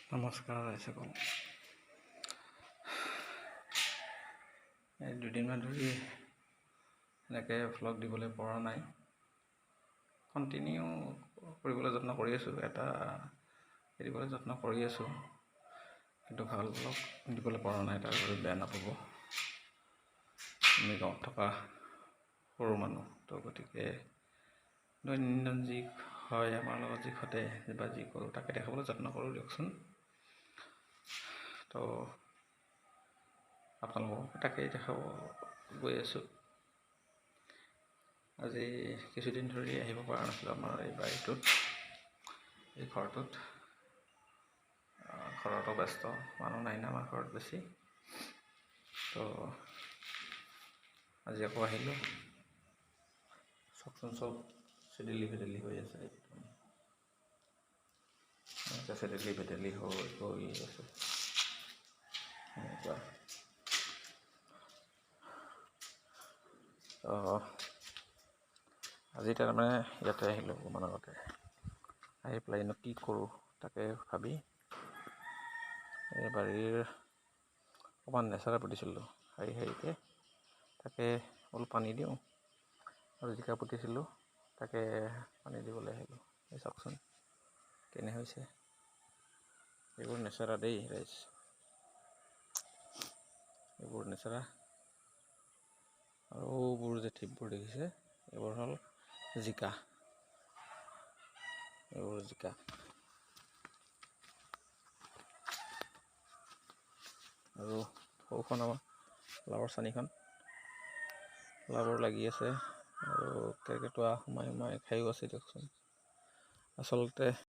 নমস্কাৰ সকল। এই দুদিনমান ধৰি এনেকৈ ভ্লগ দিবলৈ পৰা নাই। কণ্টিনিউ কৰিবলৈ যত্ন কৰি আছোঁ, এটা দিবলৈ যত্ন কৰি আছোঁ, কিন্তু ভাল ভ্লগ দিবলৈ পৰা নাই। তাৰ বাবে বেয়া নাপাব। আমি গাঁৱত থকা সৰু মানুহ, তো গতিকে দৈনন্দিন যি হয় আমাৰ লগত যি ঘটে বা যি কৰোঁ তাকে দেখাবলৈ যত্ন কৰোঁ দিয়কচোন। তো আপোনালোকক তাকেই দেখাব গৈ আছোঁ। আজি কিছুদিন ধৰি আহিব পৰা নাছিলোঁ আমাৰ এই বাৰীটোত, এই ঘৰটোত। ঘৰতো ব্যস্ত, মানুহ নাই না আমাৰ ঘৰত বেছি। তো আজি আকৌ আহিলোঁ। চবচোন চব চেদেলি ভেদেলি হৈ আছে, চেদেলি ভেদেলি হৈ আছে এনেকুৱা। আজি তাৰমানে ইয়াতে আহিলোঁ অকণমান আগতে। আহি পেলাইনো কি কৰোঁ তাকে ভাবি এই বাৰীৰ অকণমান নেচাৰা পুতিছিলোঁ শাৰীকৈ, তাকে অলপ পানী দিওঁ। আৰু জিকা পুতিছিলোঁ তাকে পানী দিবলৈ আহিলোঁ। এই চাওকচোন কেনে হৈছে। এইবোৰ নেচাৰা দেই ৰাইজ, এইবোৰ নেচাৰা। আৰু এইবোৰ যে ঠিপবোৰ দেখিছে, এইবোৰ হ'ল জিকা। এইবোৰ জিকা। আৰু সৌখন আমাৰ লাওৰ চানিখন, লাওবোৰ লাগি আছে আৰু কেৰ্কেটুৱা সোমাই খায়ো আছে দিয়কচোন। আচলতে